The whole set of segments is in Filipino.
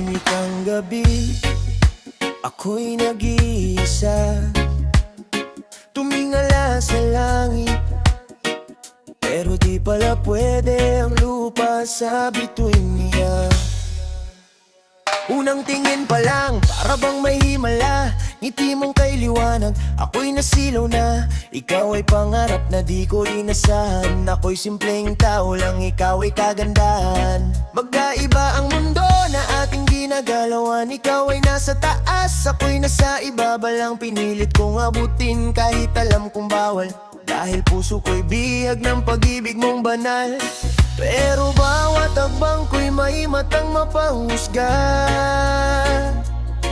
Tahimik ang gabi, ako'y nag-iisa, tumingala sa langit, pero di pala pwede ang lupa sa bituin niya. Unang tingin pa lang, para bang may himala, ngiti mong kay liwanag, ako'y nasilaw na. Ikaw ay pangarap na di ko inasahan, ako'y simpleng tao lang, ikaw ay kagandahan. Magkaiba ang mundo na ating ginagalawan, ikaw ay nasa taas, ako'y nasa ibaba lang. Pinilit kong abutin kahit alam kong bawal, dahil puso ko'y bihag ng pag-ibig mong banal. Pero bawat hakbang ko'y may matang mapanghusga,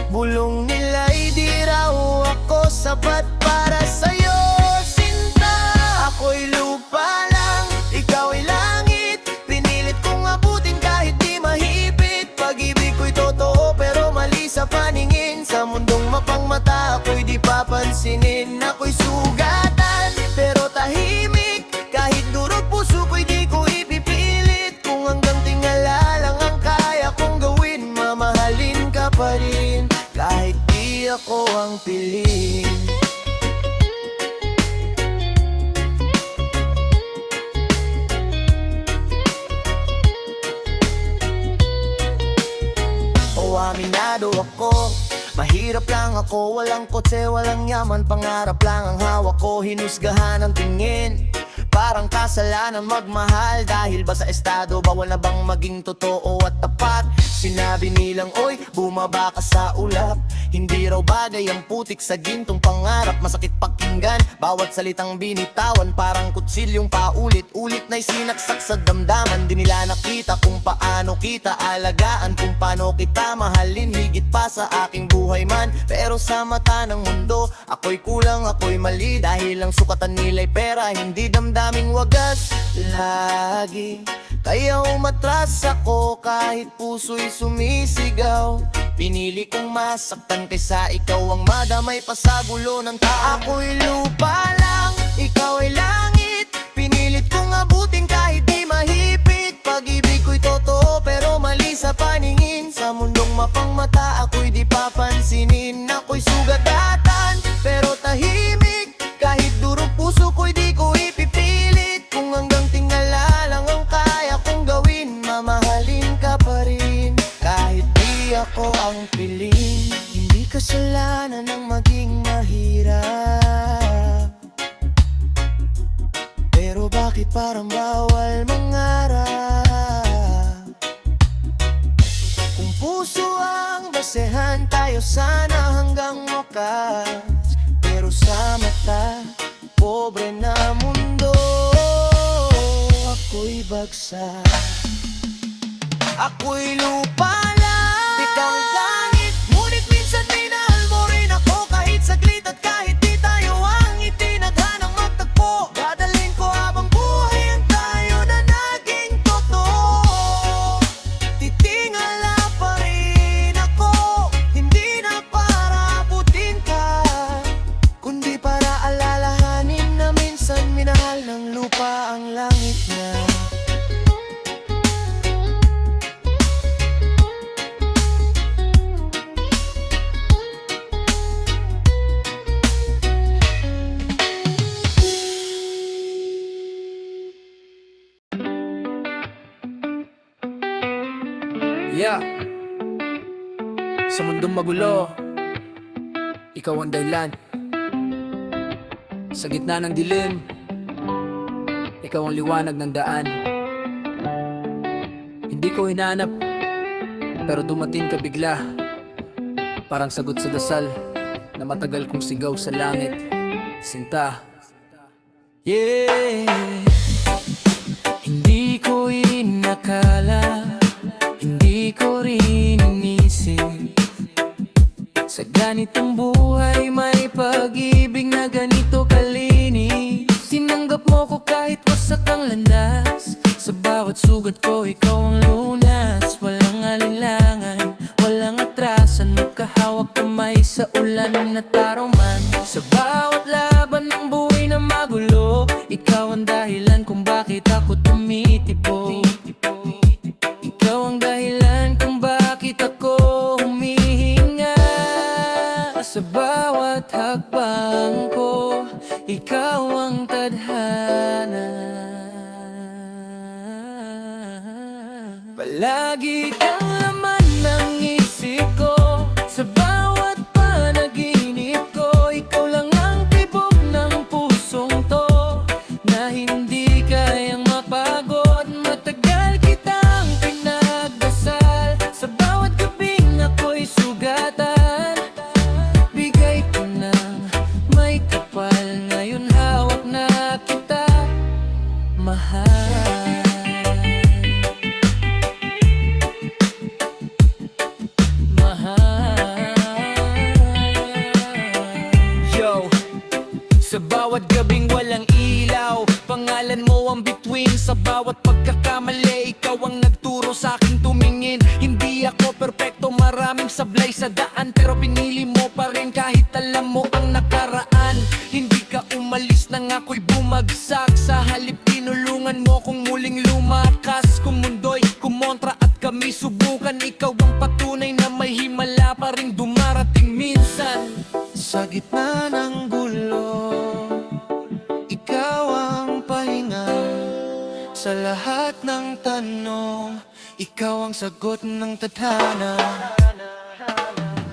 bulong nila'y di raw ako sapat para sa'yo, sinta. Ako'y lupa lang, ikaw ay langit, pinilit kong abutin kahit di mahipit. Pag-ibig ko'y totoo pero mali sa paningin, sa mundong mapangmata ako'y di papansinin. Ako'y sugatan pero tahimik, kahit durog puso ko'y di ko ipipilit. Kung hanggang tingala lang ang kaya kong gawin, mamahalin ka pa rin kahit di ako ang piliin. O aminado ako, mahirap lang ako, walang kotse, walang yaman, pangarap lang ang hawak ko. Hinusgahan ang tingin, parang kasalanan magmahal, dahil ba sa estado, bawal na bang maging totoo at tapat? Sinabi nilang oy, bumaba ka sa ulap, hindi raw bagay ang putik sa gintong pangarap. Masakit pakinggan, bawat salitang binitawan, parang kutsilyong paulit-ulit na'y sinaksak sa damdaman. Di nila nakita kung paano kita alagaan, kung paano kita mahalin higit pa sa aking buhay man. Pero sa mata ng mundo, ako'y kulang, ako'y mali, dahil ang sukatan nila'y pera, hindi damdaming wagas lagi. Kaya umatras ako kahit puso'y sumisigaw, pinili kong masaktan kaysa ikaw ang madamay pa sa gulo ng tao. Ako'y lupa lang, ikaw ay langit, pinilit kong abutin kahit di mahipit. Pag-ibig ko'y totoo pero mali sa paningin, sa mundong mapangmata ako'y di papansinin. Ako'y sugatan pero tahimik, kahit durog puso ko'y di ko ipipilit. Kung hanggang tingala lang ang kaya kong gawin, mamahalin ka pa rin kahit di ako ang piling. Hindi kasalanan ang maging mahirap, pero bakit parang bawal mangarap? Kung puso ang basehan, tayo sana hanggang wakas. Pero sa mata, pobre na mundo, ako'y bagsak. Ako'y lupa lang, ikaw langit, ngunit minsan minahal mo rin ako kahit saglit, at kahit di tayo ang itinadhanang magtagpo. Dadalhin ko habang buhay ang tayo na naging totoo. Titingala pa rin ako, hindi na para abutin ka, kundi para alalahanin na minsan minahal ng lupa ang langit niya. Yeah. Sa mundong magulo, ikaw ang dahilan. Sa gitna ng dilim, ikaw ang liwanag ng daan. Hindi ko hinanap, pero dumating ka bigla, parang sagot sa dasal na matagal kong sigaw sa langit. Sinta. Yeah. Hindi ko inakala, hindi ko rin inisip, sa ganitong buhay may pag-ibig na ganito kalinis. Tinanggap mo ko kahit wasak ang landas, sa bawat sugat ko ikaw ang lunas. Walang alinlangan, walang atrasan, magkahawak kamay sa ulan na taroman. Sa bawat laban ng buhay na magulo, ikaw ang dahilan kung bakit ako tumitibok. Ikaw ang dahilan kung bakit ako ikaw ang tadhana. Palagi kang laman ng isip ko, sa bawat panaginip ko. Ikaw lang ang tibok ng pusong to, na hindi kayang mapagod. Matagal kitang pinagdasal, sa bawat gabing ako'y sugatan. Bigay ko ng may kapal, ngayon hawak na kita, mahal. Yo, sa bawat gabing walang ilaw, pangalan mo ang bituin. Sa bawat pagkakamali, ikaw ang nagturo sa aking tumingin. Hindi ako perpekto, maraming sablay sa daan, pero pinili mo pa rin kahit alam mo ang nakaraan. Hindi ka umalis nang ako'y bumagsak, sa halip tinulungan mo kung muling lumakas. Kung mundo'y kumontra at kami subukan, ikaw ang patunay na may himala pa rin dumarating minsan. Sa gitna ng gulo, ikaw ang pahinga. Sa lahat ng tanong, ikaw ang sagot ng tadhana.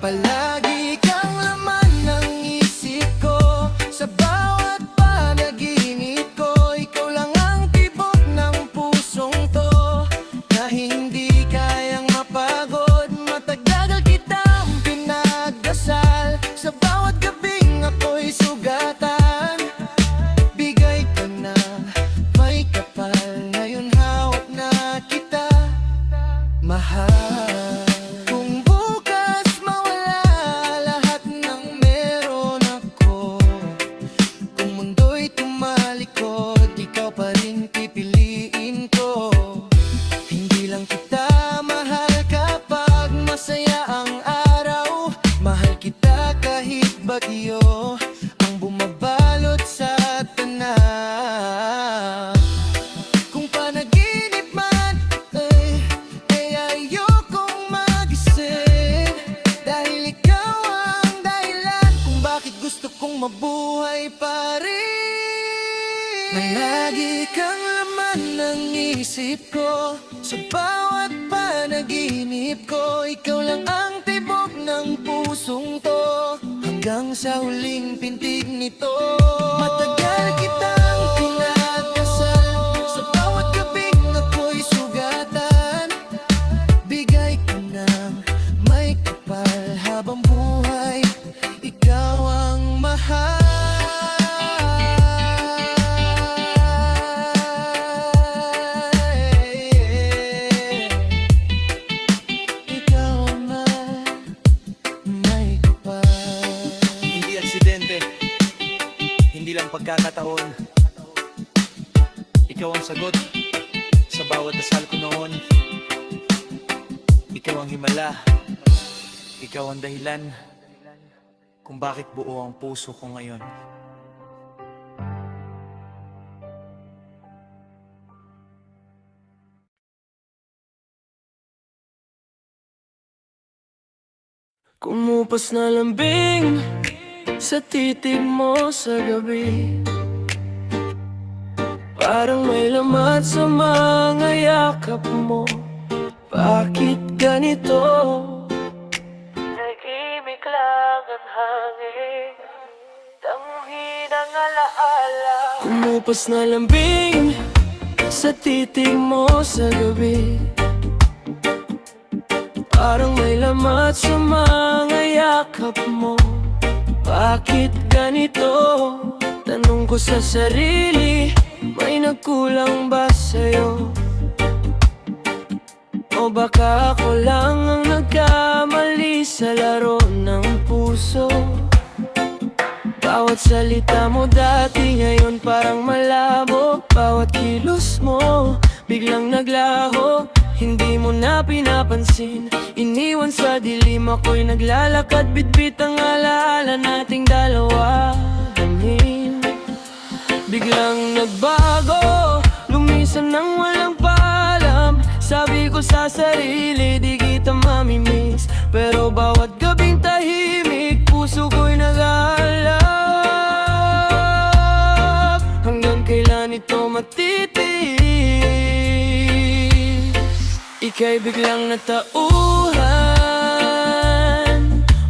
Palagi kang laman ng isip ko, sa bawat panaginip ko. Ikaw lang ang tibok ng pusong to, na hindi kayang mapagod. Matagal kitang pinagdasal, sa bawat gabing ako'y sugatan. Bigay ka na may kapal, ngayon hawak na kita, mahal. Kung bukas mawala lahat ng meron ako, kung mundo'y tumalikod, ikaw pa rin pipiliin ko. Hindi lang kita mahal kapag masaya ang araw, mahal kita kahit bagyo ang bumabalot sa tanah. Kung panaginip man ay ayokong magising, dahil ikaw ang dahilan kung bakit gusto kong mabuhay pa rin. Na lagi kang laman ng isip ko, sa bawat panaginip ko. Ikaw lang ang tibok ng pusong to, hanggang sa huling pintig nito. Matagal kitang pinagdasal, sa bawat gabing ako'y sugatan. Bigay ko ng may kapal, habang buhay ikaw ang mahal. Ikaw ang may kapal. Hindi aksidente, hindi lang pagkakataon. Ikaw ang sagot sa bawat dasal ko noon. Ikaw ang himala, ikaw ang dahilan kung bakit buo ang puso ko ngayon. Kumupas na lambing sa titig mo sa gabi, parang may lamat sa mga yakap mo. Bakit ganito? Nag-imik lang ang hangin, tanguhin ang alaala. Kumupas na lambing sa titig mo sa gabi, parang may lamat sa mga yakap mo. Bakit ganito? Tanong ko sa sarili, may nagkulang ba sa'yo? O baka ako lang ang nagkamali sa laro ng puso? Bawat salita mo dati ngayon parang malabo, bawat kilos mo biglang naglaho. Hindi mo na pinapansin, iniwan sa dilim ako'y naglalakad, bitbit ang alaala nating dalawa. Damhin, biglang nagbago, lumisan ng walang paalam. Sabi ko sa sarili, di kita mamimiss, pero bawat gabing tahimik, puso ko'y nag-aalala. Ika'y biglang natauhan,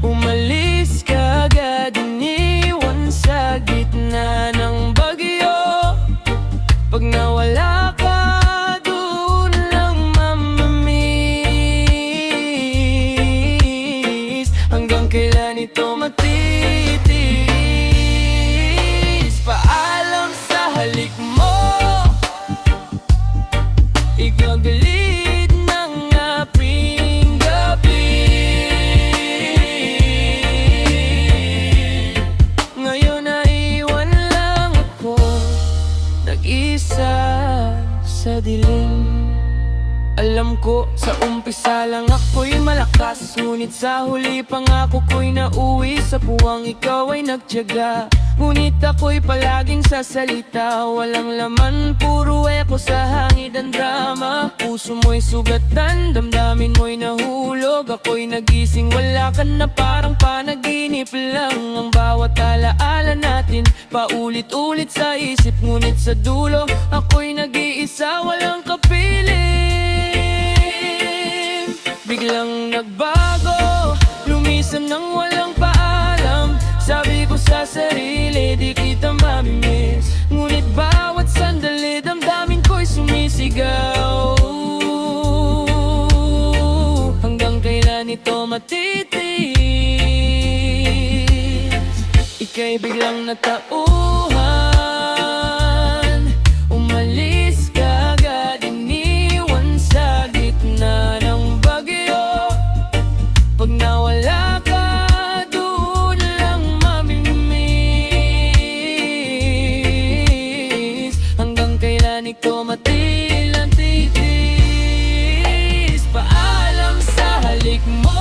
umalis ka agad, iniwan sa gitna ng bagyo. Pag nawala ka, doon lang mamamiss. Hanggang kailan ito matitiis? Paalam sa halik mo, igagalit ng aping gabi. Ngayon naiwan lang ako, nag-isa sa dilim. Alam ko sa umpisa lang ako'y malakas, ngunit sa huli pangako ko'y nauwi sa puwang. Ikaw ay nagtiyaga, ngunit ako'y palaging sasalita. Walang laman, puro eko sa hangin ang drama. Puso mo'y sugatan, damdamin mo'y nahulog. Ako'y nagising, wala ka na, parang panaginip lang. Ang bawat alaala natin, paulit-ulit sa isip. Ngunit sa dulo, ako'y nag-iisa, walang kapiling. Biglang nagbago, lumisan nang walang paalam. Sabi ko sa sarili, di kita mamimiss. Ngunit bawat sandali, damdamin ko'y sumisigaw. Hanggang kailan ito matitiis? Ika'y biglang natauhan, umalis ka agad, iniwan sa gitna ng bagyo. Pag nawala ka, doon lang mamimiss. Hanggang kailan ito matilang titis? Paalam sa halik mo,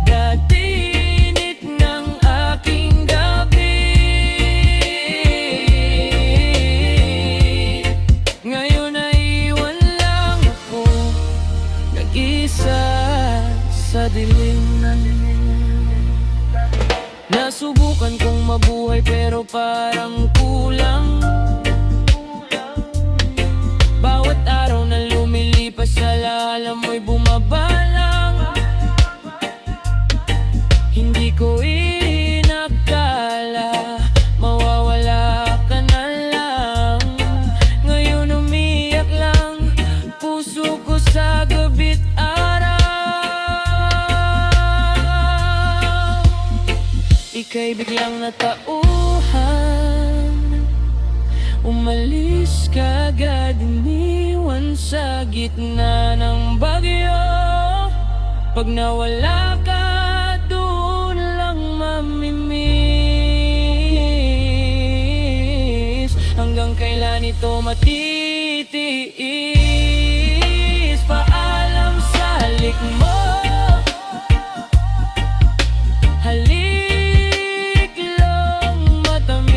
datinit ng aking gabi. Ngayon naiwan lang ako, nag-isa sa dilim. Nasubukan kong mabuhay pero parang kulang. Bawat araw na lumilipas, alaala mo'y bumabalang. Hindi ko inakala mawawala ka na lang. Ngayon umiyak lang puso ko sa gabi't araw. Ika'y biglang natauhan, umalis ka agad, iniwan sa gitna ng bagyo. Pag nawala ka, doon lang mamimiss. Hanggang kailan ito matitiis? Paalam sa halik mo, halik lang matamis.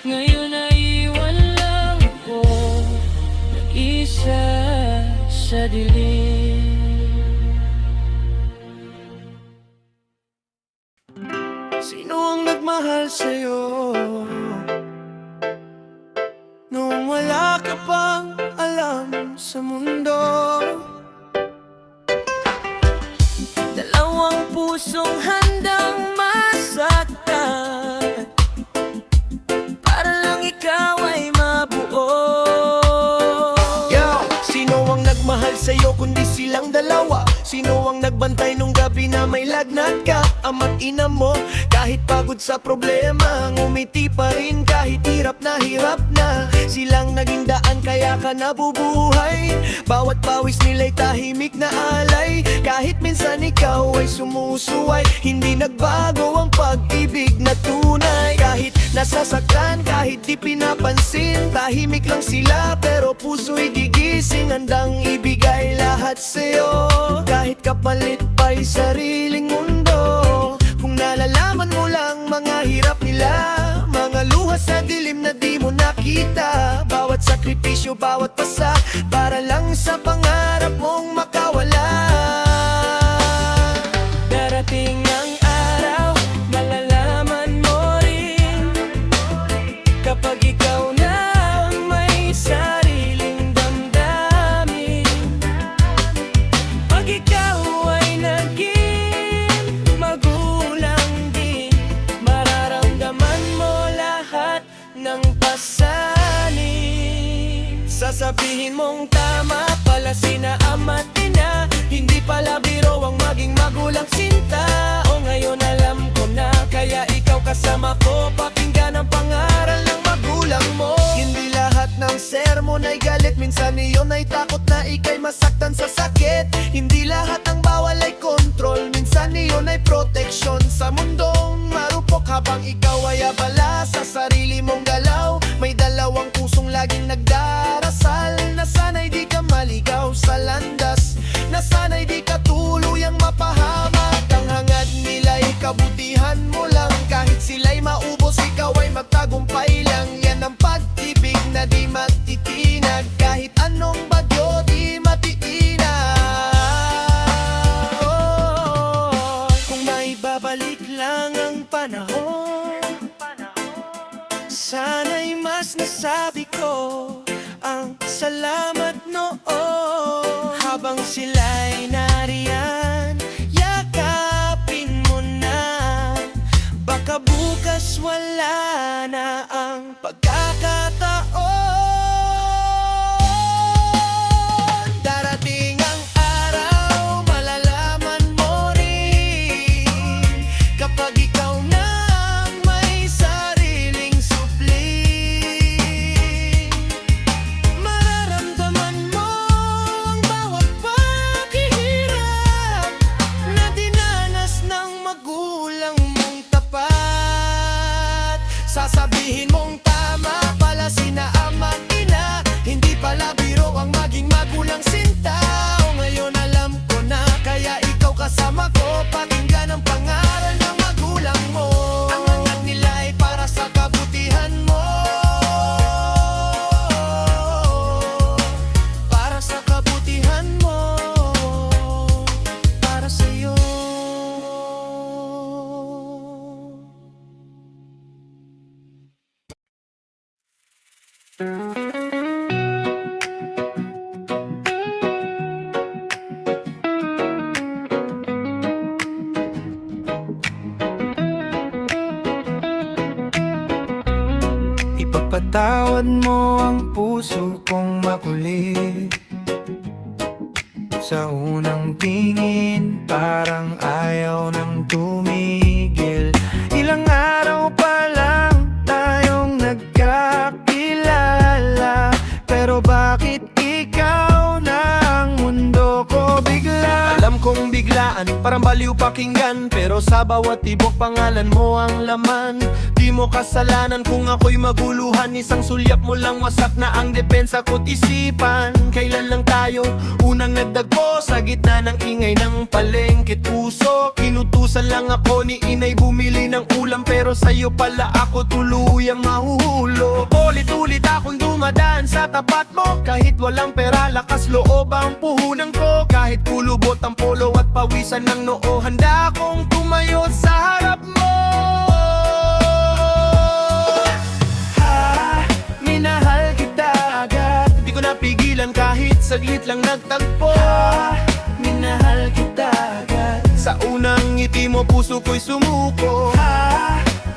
Ngayon naiwan lang ako, nag-isa sa dilim. Sino ang nagmahal sa'yo? Noong wala ka pang alam sa mundo. Dalawang pusong handang masaktan para lang ikaw ay mabuo. Yo! Sino ang nagmahal sa'yo kundi silang dalawa? Sino ang nagbantay nung gabi na may lagnat ka? Ama't ina mo, kahit pagod sa problema, ngumiti pa rin kahit hirap na silang naging daan kaya ka nabubuhay. Bawat pawis nila'y tahimik na alay. Kahit minsan ikaw ay sumusuway, hindi nagbago ang pag-ibig na tunay. Kahit nasasaktan, kahit di pinapansin, tahimik lang sila pero puso'y gigising. Handang ibigay lahat sa'yo, kahit kapalit pa'y sariling mundo. Kung nalalaman mo lang mga hirap nila, mga luha sa dilim na di mo nakita. Bawat sakripisyo, bawat pasa, para lang sa pangarap mong makawala. Darating ang araw, malalaman mo rin kapag ikaw Sasabihin mong tama pala sina ama at ina, hindi pala biro ang maging magulang sinta. O ngayon alam ko na, kaya ikaw kasama ko, pakinggan ang pangaral ng magulang mo. Hindi lahat ng sermon ay galit, minsan iyon ay takot na ika'y masaktan sa sakit. Hindi lahat ng bawal ay kontrol, minsan iyon ay proteksyon. Sa mundong marupok habang ikaw ay abala sa sarili mong galaw, may dalawang pusong laging nagdarasal, na sana'y di ka maligaw sa landas, na sana'y di ka tuluyang mapahamak. Ang hangad nila'y kabutihan mo lang, kahit sila'y maubos, ikaw ay magtagumpay lang. Yan ang pag-ibig na di matitinag, kahit anong bagyo di matiinag. Kung maibabalik lang ang panahon, sana'y mas nasabi ko ang salamat noon. Habang sila'y nariyan, yakapin mo na, baka bukas wala na ang pagkakataon. Darating ang araw, malalaman mo rin, kapag ikaw na ang may sariling supling. Mararamdaman mo ang bawat paghihirap na dinanas ng magulang mong tapat. Sasabihin mong tama pala sina ama at ina, hindi pala biro ang maging magulang sinta. O ngayon alam ko na, kaya ikaw kasama ko, pakinggan ang pangaral ng magulang mo. Ang hangat nila ay para sa kabutihan mo, para sa kabutihan mo, para sa'yo. Ipagpatawad mo ang puso kong makulit. Sa unang tingin, parang ayaw nang tumigil. Ilang araw pa lang tayong nagkakilala, pero bakit ikaw na ang mundo ko bigla? Alam kong biglaan, parang baliw pakinggan, pero sa bawat tibok pangalan mo ang laman. Di mo kasalanan kung ako'y maguluhan, isang sulyap mo lang wasak na ang depensa ko't isipan. Kailan lang tayo unang nagdagpo sa gitna ng ingay ng palengke't puso? Kinutusan lang ako ni inay bumili ng ulam, pero sa'yo pala ako tuluyang mahuhulog. Ulit-ulit akong dumadaan sa tapat mo, kahit walang pera, lakas loob ang puhunan ko. Kahit kulubot ang polo at pawisan ng noo, handa akong tumayo sa harap mo. Minahal kita agad, di ko napigilan kahit saglit lang nagtagpo. Minahal kita agad, sa unang ngiti mo puso ko'y sumuko.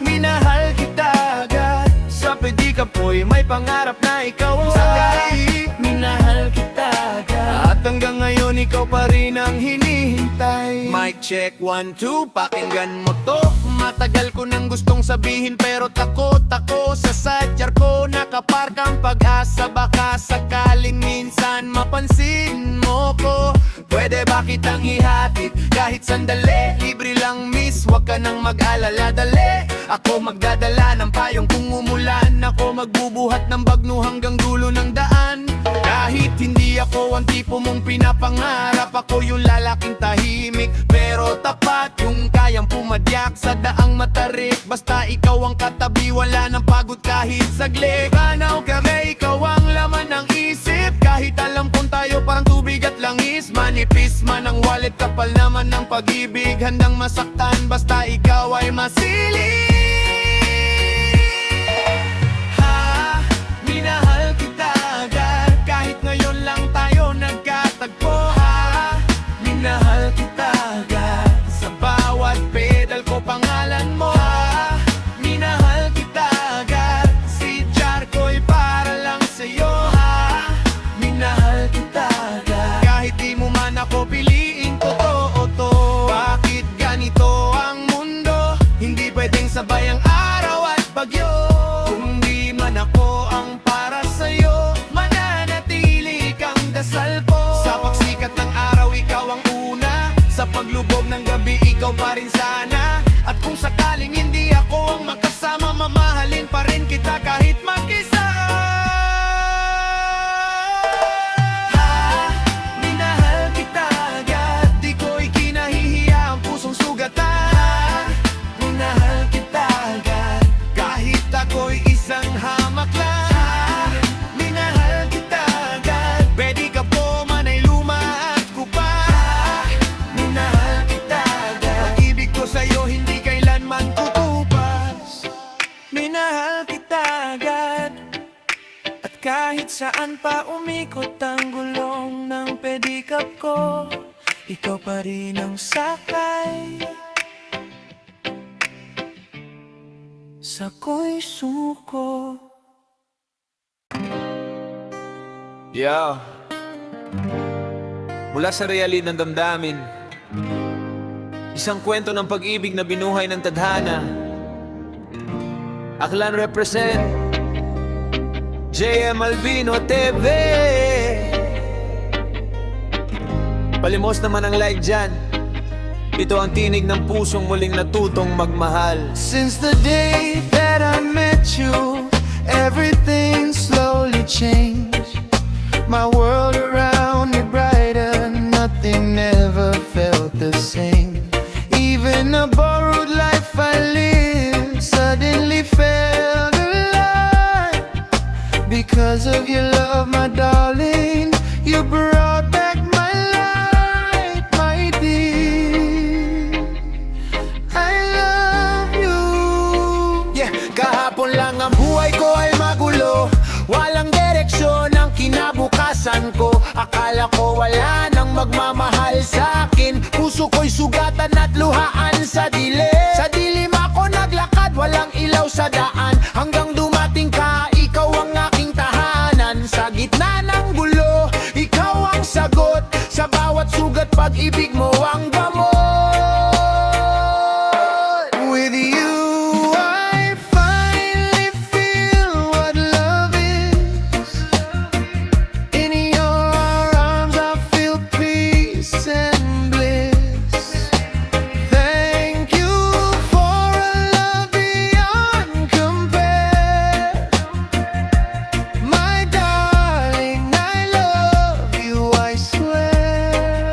Minahal kita agad, sa pedikab ko'y may pangarap na ikaw ang sakay. Minahal kita agad, at hanggang ngayon ikaw pa rin ang hinihintay. Mic check 1, 2, pakinggan mo to. Matagal ko nang gustong sabihin, pero takot ako sa sadyar ko. Nakaparkang pag-asa, baka sakaling minsan mapansin mo ko. Pwede ba kitang ihatid kahit sandali? Libre lang miss, wag ka nang mag-alala, dali. Ako magdadala ng payong kung umulan, ako magbubuhat ng bagno hanggang dulo ng daan. Kahit hindi ako ang tipo mong pinapangarap, ako yung lalaking tahimik pero tapat, yung kayang pumadyak sa daang matarik. Basta ikaw ang katabi, wala nang pagod kahit saglit. Panaw kami, ikaw ang laman ng isip, kahit alam kong tayo parang tubig at langis. Manipis man ang wallet, kapal naman ng pag-ibig, handang masaktan basta ikaw ay masilip. Minahal kita agad, kahit ngayon lang tayo nagkatagpo. Minahal kita agad, sa bawat pedal ko pangalan mo. Minahal kita agad, si Jar ko'y para lang sa'yo. paglubog ng gabi, ikaw pa rin sana. At kung sakaling hindi ako ang makasama, mamahalin pa rin kita kahit mag-isa. Minahal kita agad, di ko ikinahihiya ang pusong sugatan. Minahal kita agad, kahit ako'y isang hamak lang. Minahal kita agad, pwede ka po man ay luma at kupa. Minahal kita agad, pag-ibig ko sa'yo hindi kailanman tutupas. Minahal kita agad, at kahit saan pa umikot ang gulong ng pedicab ko, ikaw pa rin ang sakay sa ko'y suko. Yeah. Mula sa realidad ng damdamin, isang kwento ng pag-ibig na binuhay ng tadhana. Aklan represent JM Albino TV. Palimos naman ang like dyan. Ito ang tinig ng pusong muling natutong magmahal. Since the day that I met you, everything slowly changed. My world around me brighter, nothing ever felt the same. Even a borrowed life I lived suddenly felt alive. Because of your love, my darling, you brought back my light, my dear. I love you. Yeah, kahapon lang ang buhay ko ay magulo. Walang direksyon ang kinabukasan ko. Akala ko wala nang magmamahal sa'kin. Puso ko'y sugatan at luhaan sa dilim. Sa dilim ako naglakad, walang ilaw sa daan. Hanggang dumating ka, ikaw ang aking tahanan. Sa gitna ng gulo, ikaw ang sagot. Sa bawat sugat, pag-ibig mo ang gamot. With you, I finally feel what love is. In your arms, I feel peace and bliss. Thank you for a love beyond compare. My darling, I love you, I swear.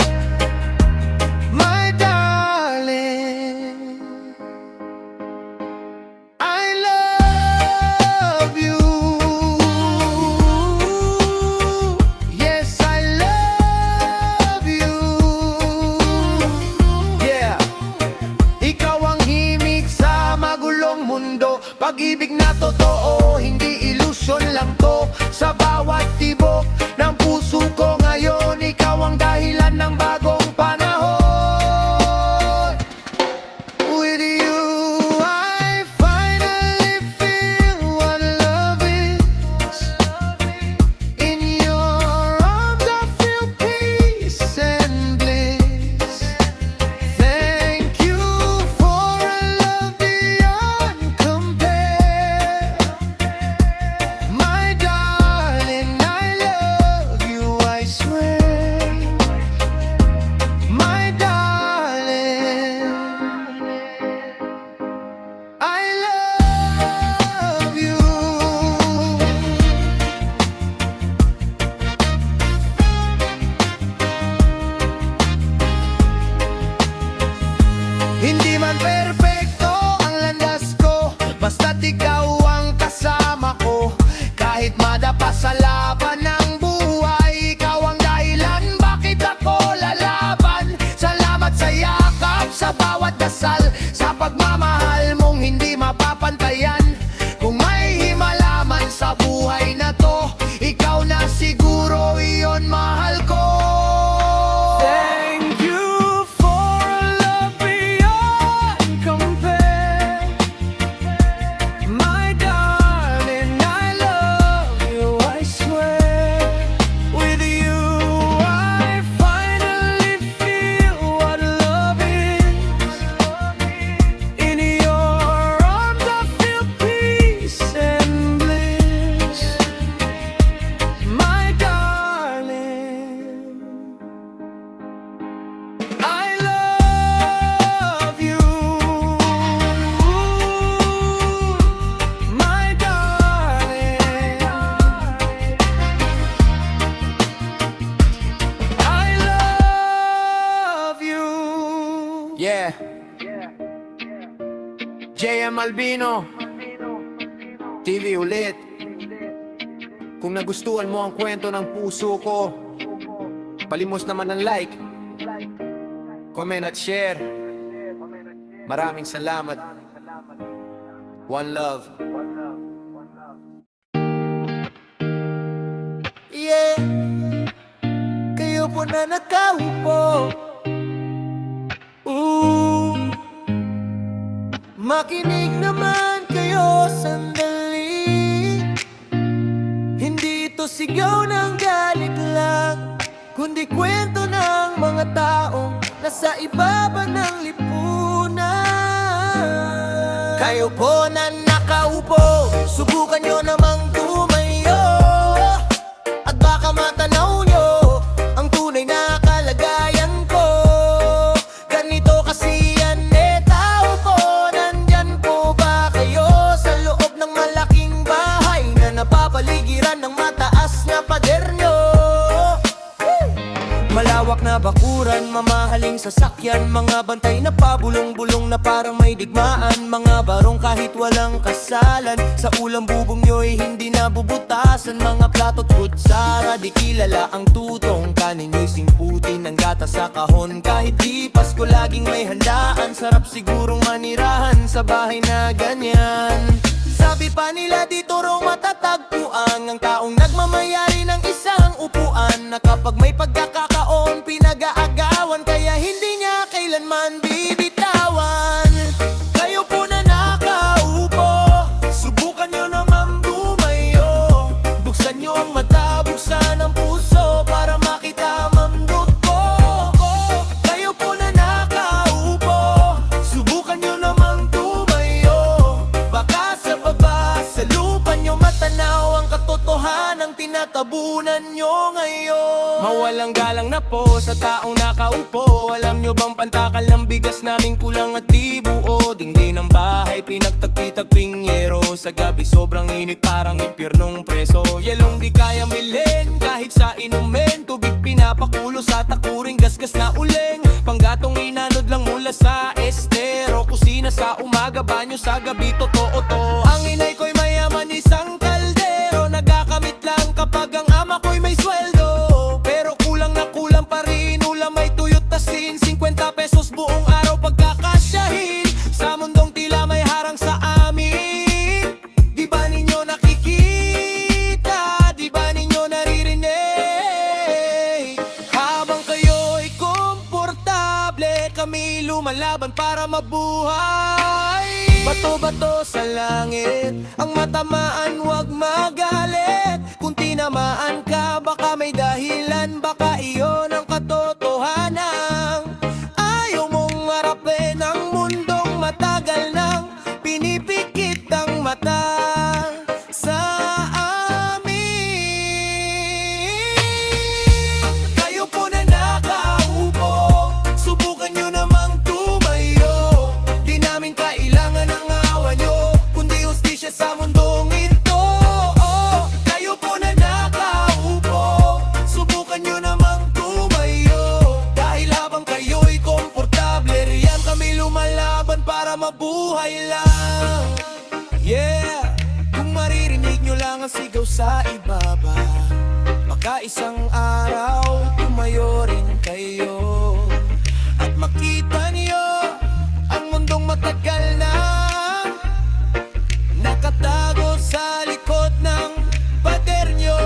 Yeah. JM Albino TV ulit. Kung nagustuhan mo ang kwento ng puso ko, palimos naman ng like, comment at share. Maraming salamat. One love. Yeah, kayo po na nakaupo. Makinig naman kayo sandali. Hindi ito sigaw ng galit lang, kundi kwento ng mga taong nasa ibaba ng lipunan. Kayo po na nakaupo, subukan nyo namang tumayo, at baka matanaw nyo ang tunay na kalagayan ko. Ganito kasi yan tao po. Nandyan po ba kayo sa loob ng malaking bahay na napapaligiran ng mataas na pader nyo? Malawak na bakuran, mamahaling sasakyan, mga bantay na pabulong-bulong na parang may digmaan, mga barong kahit walang kasalan. Sa ulam bubong nyo'y hindi nabubutasan, mga plato't kutsara, di kilala ang tutong. Kanin nyo'y simputin ng gata sa kahon, kahit di Pasko laging may handaan. Sarap sigurong manirahan sa bahay na ganyan. Sabi pa nila dito raw matatagpuan ang taong nagmamayari ng isang upuan, na kapag may pagkakataon pinag-aagawan, kaya hindi niya kailanman bibitawan. Kayo po na nakaupo, subukan nyo naman bumayo. Buksan nyo ang mata, buksan ang puso para makita mamdot ko. Kayo po na nakaupo, subukan nyo naman tumayo. Baka sa baba, sa lupa nyo matanaw ang katotohanan tinatabunan nyo ngayon. Mawalang galang na po sa taong nakaupo. Alam nyo bang pantakal ng bigas naming kulang at di buo? Dingding ng bahay, pinagtagpi-tagping yero. Sa gabi sobrang init, parang impyernong preso. Yelong di kaya milin, kahit sa inumin. Tubig pinapakulo sa takuring gasgas na uling. Panggatong inanod lang mula sa estero. Kusina sa umaga, banyo sa gabi, totoo to. Ang inay ko'y mayaman, isang kaldero. Nagakamit lang kapag ang ama ko'y may sweldo. Pero kulang na kulang pa rin, ulam may tuyot tasin. 50 pesos buong araw pagkakasyahin. Sa mundong tila may harang sa amin. Di ba ninyo nakikita? Di ba ninyo naririnig? Habang kayo'y komportable, kami lumalaban para mabuhay. Bato-bato sa langit, ang matamaan wag magalit. Kung tinamaan ka, baka may dahilan, baka iyon ang katotohanan. Ayaw mong harapin ang mundong matagal nang pinipikit ang mata sa amin. Kayo po na nakaupo, subukan nyo namang tumayo. Di namin kailangan ang awa nyo, kundi hustisya sa mundong ito. Kayo po na nakaupo, subukan nyo namang tumayo. Dahil habang kayo'y komportable, riyan kami lumalaban para mabuhay lang. Yeah, kung maririnig nyo lang ang sigaw sa ibaba, baka isang araw tumayo rin kayo at makita niyo ang mundong matagal na nakatago sa likod ng pader nyo.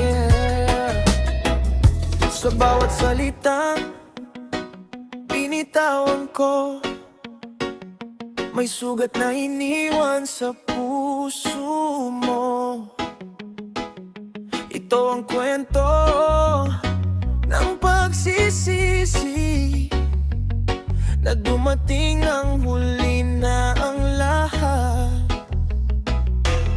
Yeah. Sa bawat salitang binitawan ko, may sugat na iniwan sa puso mo. Ito ang kwento ng pagsisisi, na dumating ng huli na ang lahat.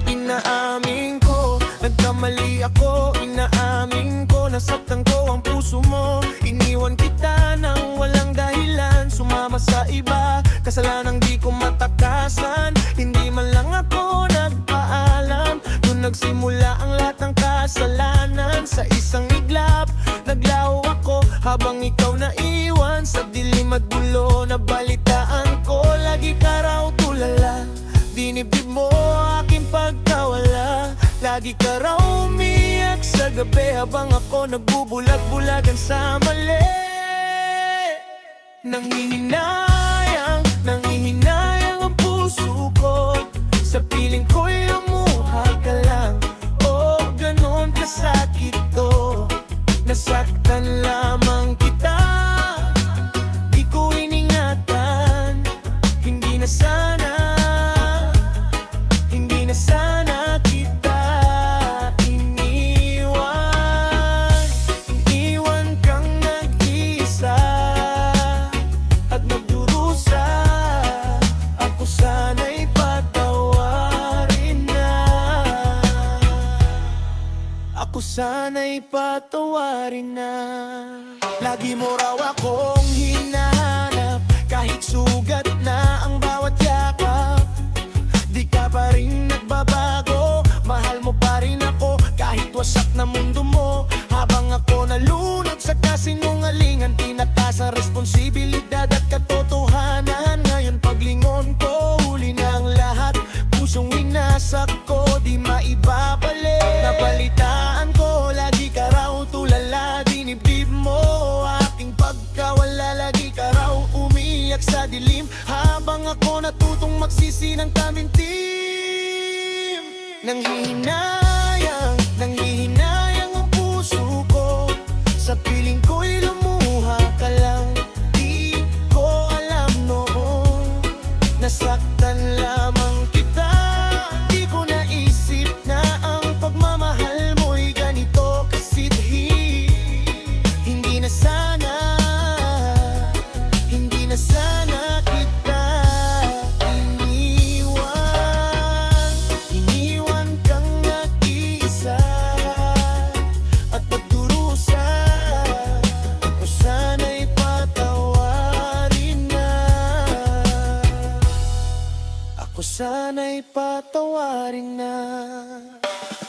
Inaamin ko, nagkamali ako. Inaamin ko, nasaktan ko ang puso mo. Iniwan kita nang walang gabi habang ako nagbubulag-bulagan sa mali. Nangihinayang ang puso ko, sa piling ko'y lumuha ka lang. Oh, ganon kasakit to, nasaktan lamang kita. Di ko iningatan, hindi na sana kita iniwan kang nag-iisa at nagdurusa. Ako sana'y patawarin na, ako sana'y patawarin na. Lagi mo raw akong hinahanap, kahit sugat na ang bawat yakap. Di ka pa rin nagbabago, mahal mo pa rin ako, kahit wasak na mundo mo. Habang ako nalunod sa kasinungalingan, tinatas ang responsibilidad at katotohanan. Ngayon paglingon ko, huli na ang lahat, pusong winasak ko, di maibabalik. Napalitaan ko, lagi ka raw tulala, dinibdib mo aking pagkawala. Lagi ka raw umiyak sa dilim, habang ako natutong magsisi ng tamintim. Nanghihinayang ang puso ko, sa piling ko'y lumuha ka lang. Di ko alam noon, nasaktan lamang kita. Di ko naisip na ang pagmamahal mo'y ganito kasidhi. Hindi na sana kita iniwan kang nag-iisa at nagdurusa. Ako sana'y patawarin na, ako sana'y patawarin na.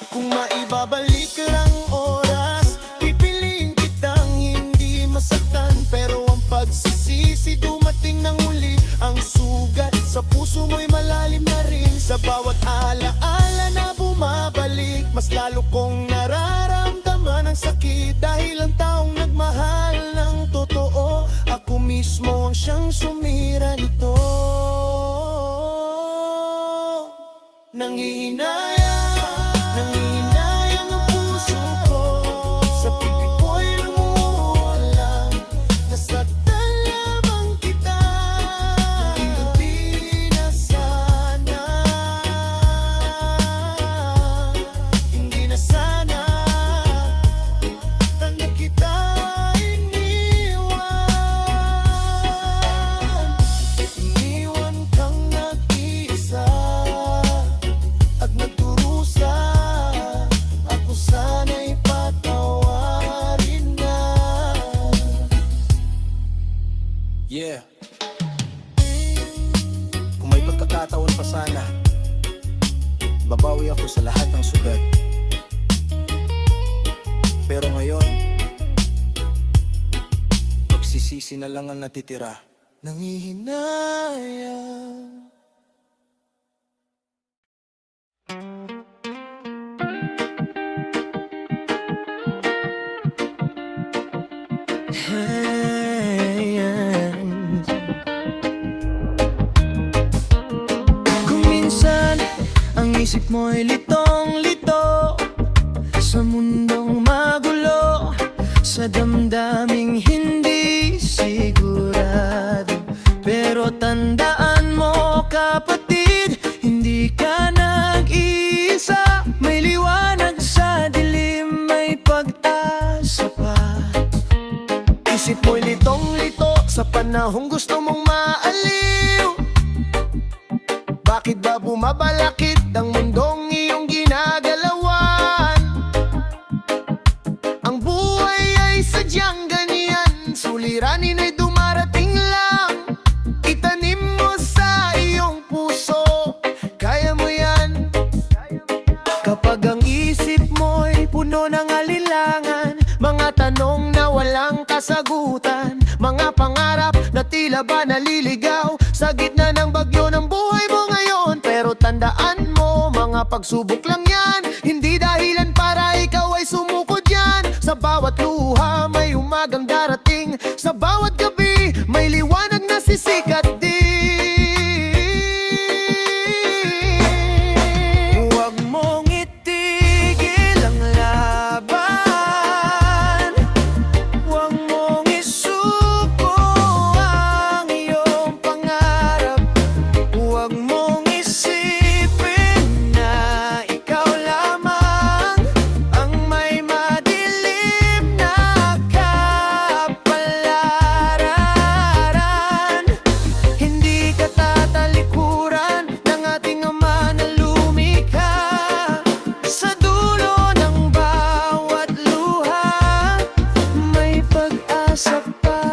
Kung maibabalik ang oras, pipiliin kitang hindi masaktan. Pero ang pagsisisi dumating ng huli, ang sugat sa puso mo'y malalim na rin. Sa bawat alaala na bumabalik, mas lalo kong nararamdaman ang sakit. Dahil ang taong nagmahal ng totoo, ako mismo ang siyang sumira nito. Nanghihinayang ang puso ko, sa pipi ko'y lumuha lang. Nasaktan lamang kita, hindi na sana tanda kita iniwan kang nag-iisa at nagdurusa. Ako sana'y patawarin na. Yeah. Kung may pagkakataon pa sana, babawi ako sa lahat ng sugat. Pero ngayon, pagsisisi na lang ang natitira. Nanghihinayang. Kung minsan ang isip mo'y litong-lito, sa mundong magulo, sa damdaming hindi sigurado. Pero tandaan mo kapatid, hindi ka nag-iisa. May liwanag sa dilim, may pag-asa pa. Isip mo'y litong-lito sa panahong gusto mong maaliw. Bakit ba bumabalakid ang mundong iyong ginagalawan? Ang buhay ay sadyang ganyan, suliranin ay dumarating lang. Itanim mo sa iyong puso, kaya mo yan. Kapag ang isip mo'y puno ng alinlangan, mga tanong na walang kasagutan, mga pangarap na tila ba naliligaw sa gitna ng bagyo ng buhay mo ngayon. Pero tandaan mo, mga pagsubok lang yan, hindi dahilan para ikaw ay sumuko dyan. sa bawat luha may umagang darating. Sa bawat gabi may liwanag na sisikat din. Huwag mong itigil ang laban, huwag mong isuko ang iyong pangarap. Huwag mong isipin na ikaw lamang ang may madilim na kapalaran. Hindi ka tatalikuran ng ating Ama na lumikha. Sa dulo ng bawat luha may pag-asa pa.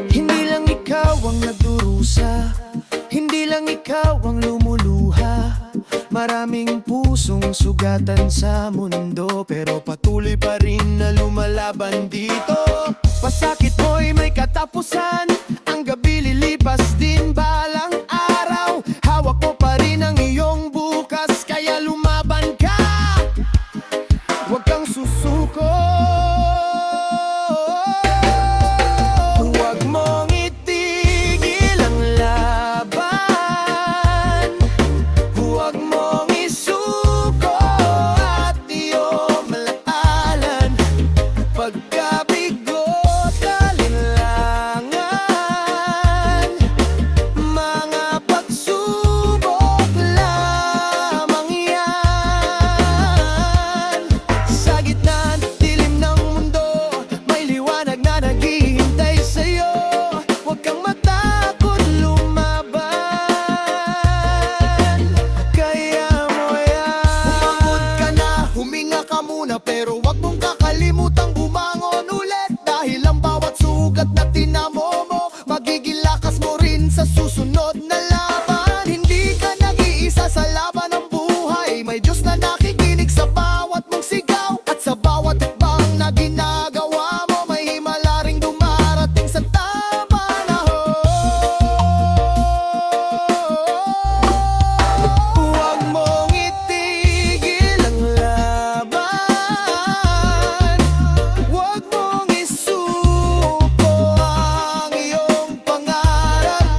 Hindi lang ikaw ang nagdurusa, hindi lang ikaw ang lumuluha. Maraming pusong sugatan sa mundo, pero patuloy pa rin na lumalaban dito. Pasakit mo'y may katapusan, ang gabi lilipas din balang araw. Hawak mo pa rin ang iyong bukas, kaya lumaban ka. Huwag kang susuko. Huwag mong itigil ang laban, huwag mong isuko at iyong malakalan. Pagkabigo, kalinlangan, mga pagsubok lamang yan. Sa gitna ng dilim ng mundo may liwanag na naghihintay sa'yo. Huwag kang matakot lumaban, kaya mo yan. Umangkot ka na, huminga ka muna, pero huwag mong kakalimutang bumangon ulit. Dahil ang bawat sugat na tinamo mo, magiging lakas mo rin sa susunod na laban. Hindi ka nag-iisa sa laban ng buhay, may Diyos na nakikinig sa bawat mong sigaw. At sa bawat hakbang na ginagawa mo, may himala ring dumarating sa panahon. Huwag mong itigil ang laban, huwag mong isuko ang iyong pangarap.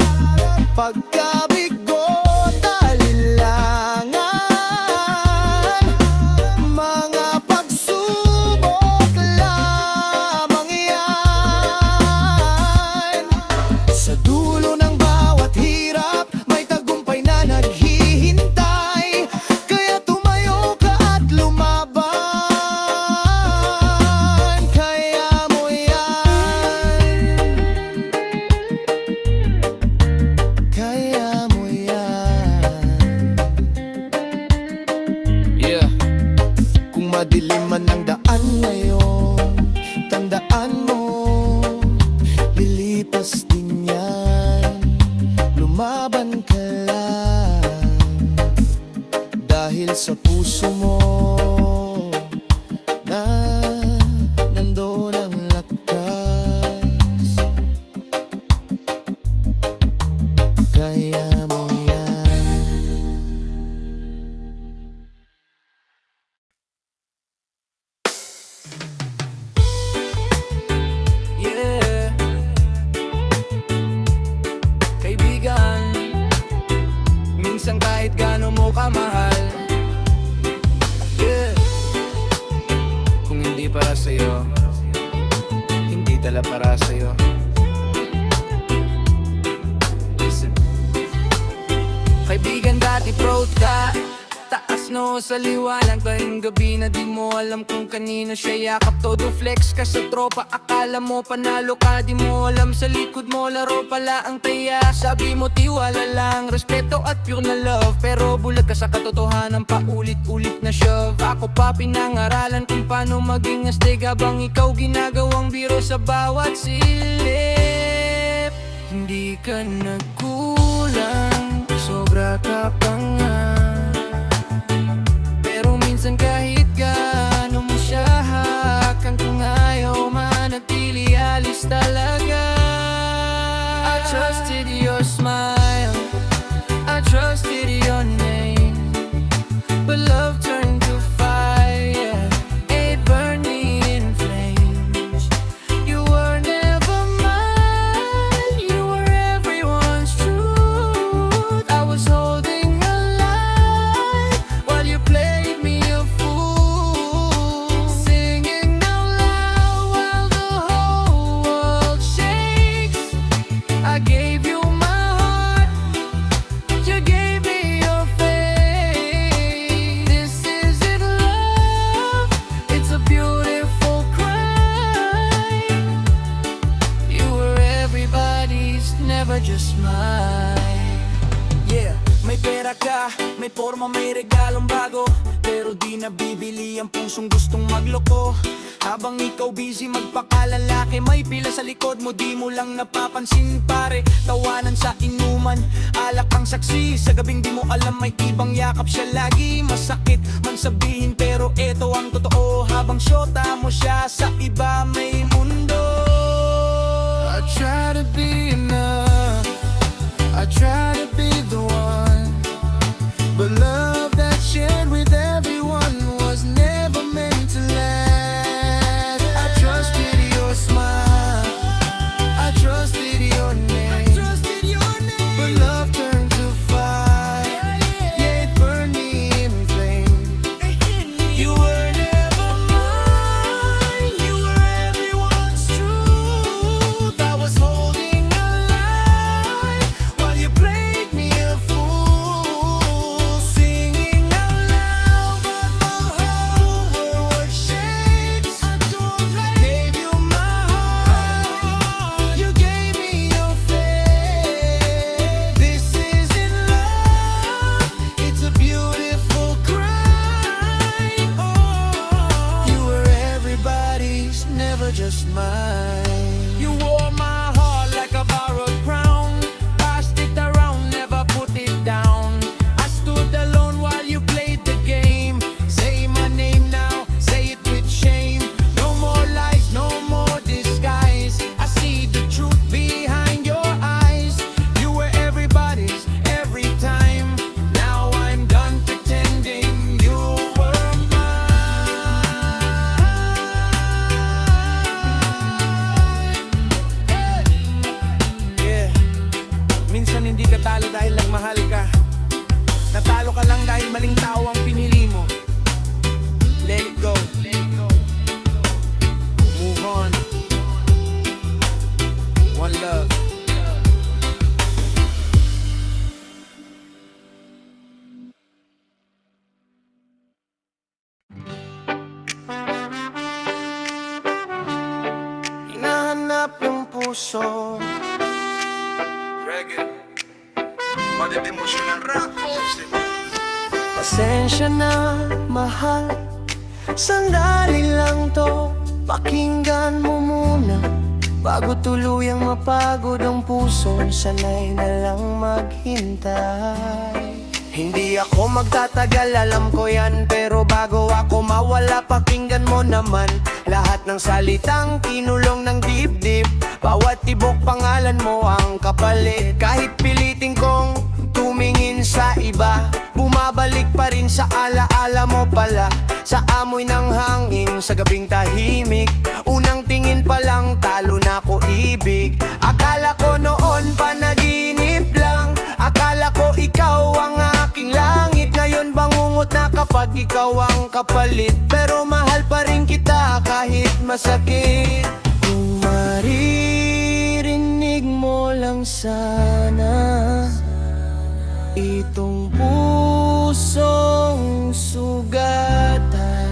Pagkabigo, alilangan, mga pagsubok lamang yan. Sa dulo ng bawat hirap may tagumpay na naghihintay, kaya tumayo ka at lumaban, kaya mo yan. Kaya mo yan. Yeah. Kung madilim man ang daan ngayon, tandaan mo, lilipas din yan. Lumaban ka lang, dahil sa puso mo na nandoon ang lakas. Kaya mo yan. Yeah. Kaibigan, minsan kahit gaano mo kamahal, yeah, kung hindi para sa'yo, hindi tala para sa'yo. Listen. Kaibigan, dati proud ka, taas no sa liwanag, tuwing gabi na di mo alam kung kanino siya yakap. Todo flex ka sa tropa, akala mo panalo ka, di mo alam sa likod mo laro pala ang taya. Sabi mo tiwala lang, respeto at pure na love, pero bulag ka sa katotohanan, paulit-ulit na shove. Ako pa pinangaralan kung paano maging astig, habang ikaw ginagawang biro sa bawat silip. Hindi ka nagkulang, sobra ka pa nga, pero minsan kahit gaano mo siya hakan, kung ayaw manatili, alis talaga. At trusted your smile, I trusted your name, but love turned to fire, it burned me in flames. You were never mine, you were everyone's truth. I was holding a lie while you played me a fool, singing out loud while the whole world shakes. I gave you my heart, you gave me your faith. This isn't love, it's a beautiful crime. You were everybody's, never just mine. Yeah, may pera ka, may forma, may regalong bago, pero di nabibili ang pusong gustong magloko. Habang ikaw busy magpakalalaki, may pila sa likod mo, di mo lang napapansin pare. Tawanan sa inuman, alak ang saksi, sa gabing di mo alam may ibang yakap siya lagi. Masakit man sabihin pero eto ang totoo, habang syota mo siya sa iba may mundo. I try to be enough, I try to be the one, but love that shared with everyone was never meant to last. I trusted your smile, I trusted your name, but love turned to fire, yeah, it burned me in flame. You were never mine, you were everyone's truth. I was holding a lie while you played me a fool, singing out loud but the whole world shakes. I gave you my heart, you gave me your faith. This isn't love, it's a beautiful crime. Oh, You were everybody's, never just mine. you wore my heart like a borrowed crown, passed it around, never put it down. I stood alone while you played the game. Say my name now, say it with shame. No more lies, no more disguise. I see the truth behind your eyes. You were everybody's every time. Now I'm done pretending you were mine. Yeah. Minsan hindi ka talo dahil lang mahal ka. Natalo ka lang dahil maling tao ang pinili mo. Let it go. Move on. One love. Hinahanap ng puso, Reggae, emotional rap. pasensya na mahal, sandali lang to, pakinggan mo muna bago tuluyang mapagod ang puso, sanay na lang maghintay. Hindi ako magtatagal, alam ko yan, pero bago ako mawala, pakinggan mo naman lahat ng salitang kinulong ng dibdib. Bawat tibok pangalan mo ang kapalit. Kahit pilitin kong tumingin sa iba, bumabalik pa rin sa alaala mo pala. Sa amoy ng hangin, sa gabing tahimik, unang tingin pa lang talo na ko ibig. Akala ko noon panaginip lang, akala ko ikaw ang aking langit. Ngayon bangungot na kapag ikaw ang kapalit, pero mahal pa rin kita kahit masakit. Kung maririnig mo lang sana itong pusong sugatan,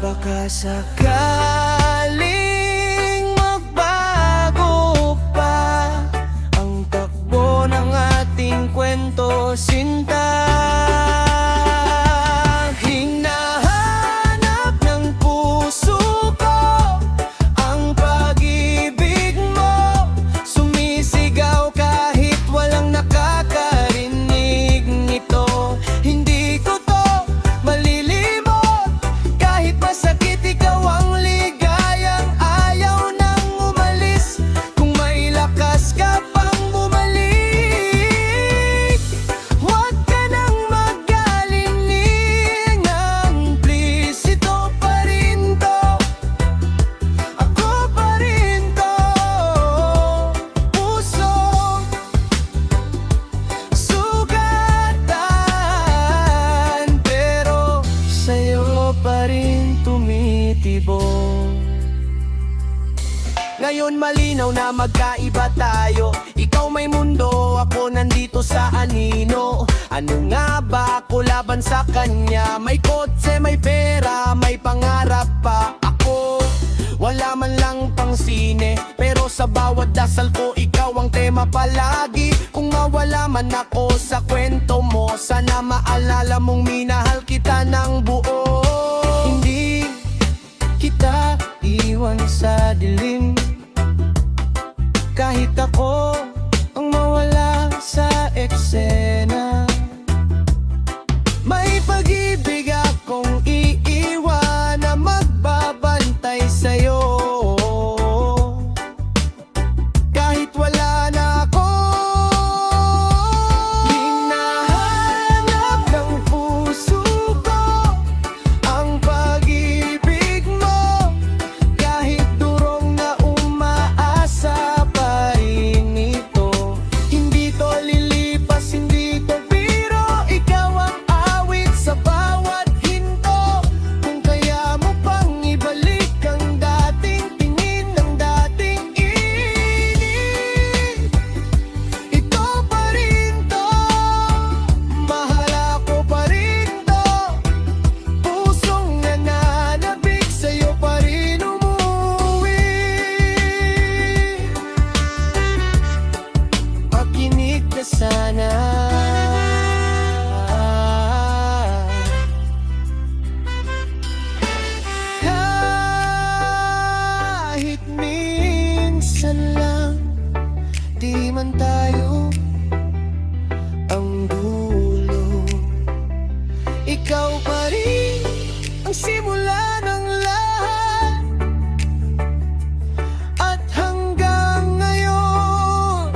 baka sakaling magbago pa ang takbo ng ating kwento, sinta. Hinahanap ng puso ko ang pag-ibig mo, sumisigaw kahit walang nakakarinig nito. Hindi ko to malilimot, kahit masakit ikaw ang naman malinaw na magkaiba tayo. Ikaw may mundo, ako nandito sa anino. Ano nga ba ako laban sa kanya? May kotse, may pera, may pangarap pa. Ako, wala man lang pang sine, pero sa bawat dasal ko ikaw ang tema palagi. Kung mawala man ako sa kwento mo, sana maalala mong minahal kita ng buo. Hindi kita iwan sa dilim, kahit ako ang mawala sa eksena. May pag-ibig akong iiwan na magbabantay sa'yo, kahit wala na ako. Hinahanap ng puso ko ang pag-ibig mo, kahit durong na umaasa pa rin ito. Hindi to lilipas, hindi to biro, ikaw ang awit sa bawat hinto. Kung kaya mo pang ibalik ang dating tingin ng dating init, ito pa rin to, mahal ako pa rin to. Pusong nananabik sa'yo pa rin umuwi. Makinig ka sana, kahit minsan lang, di man tayo ang dulo. Ikaw pa rin ang simula ng lahat, at hanggang ngayon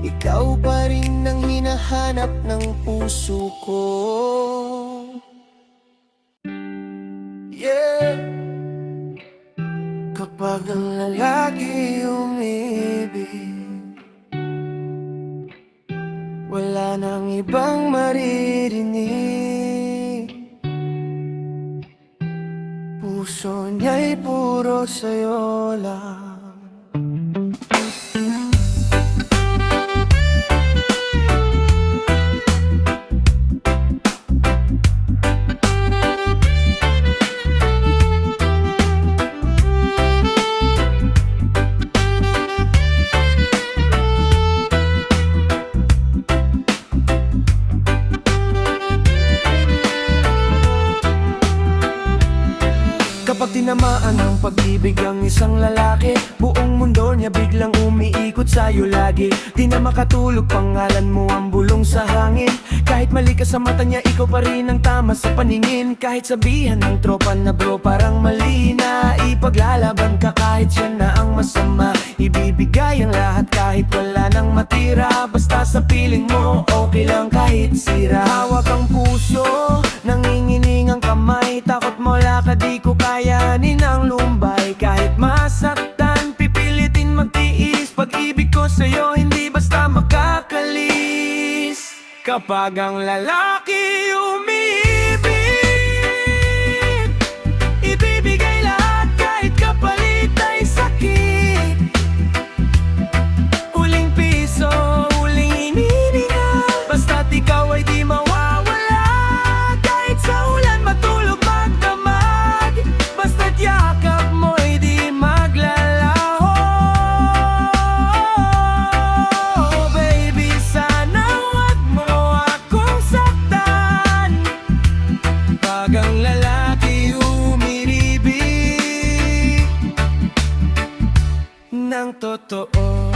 ikaw pa rin ang hinahanap ng puso ko. Yeah. Kapag ang lalaki umibig, wala nang ibang maririnig. Puso niya'y puro sa'yo lang. Kapag tinamaan ng pag-ibig ang isang lalaki, buong mundo niya biglang umiikot sa'yo lagi. Di na makatulog, pangalan mo ang bulong sa hangin. Kahit mali ka sa mata niya, ikaw pa rin ang tama sa paningin. Kahit sabihan ng tropa na bro parang mali na, ipaglalaban ka kahit siya na ang masama. Ibibigay ang lahat kahit wala nang matira, basta sa piling mo okay lang kahit sira. Hawak ang puso, nanginginig ang kamay, takot mo lakad di ko kayanin ang lumbay. Kahit masaktan, pipilitin magtiis, pag-ibig ko sa'yo hindi basta makakalis. Kapag ang lalaki umibig, ibibigay lahat kahit kapalit ay sakit. Huling piso, huling hinihinga, basta't ikaw ay di mawawala. Kahit sa ulan matulog magdamag, basta't yakap mo ay di maglalaho. Baby, sana wag mo akong saktan. Pag ang lalaki umiribig ng totoo,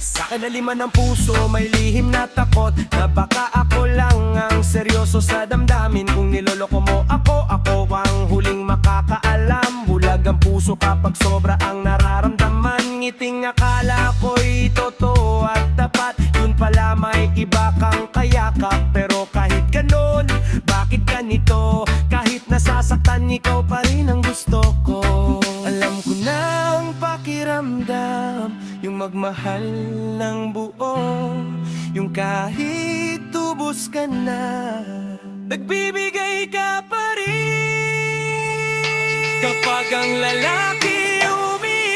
sa kinaliman ng puso may lihim na takot, na baka ako lang ang seryoso sa damdamin. Kung niloloko mo ako ang huling makakaalam. Bulag ang puso kapag sobra ang nararamdaman. Ngiting akala ko'y totoo at tapat, yun pala may iba kang kayakap. Pero kahit ganon, bakit ganito? Kahit nasasaktan, ikaw pa rin ang gusto ko. Alam ko na ang pakiramdam, yung magmahal ng buo, yung kahit tubos ka na, nagbibigay ka pa rin. Kapag ang lalaki umiibig,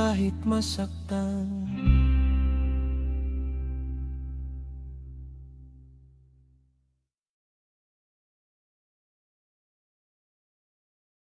kahit masaktan.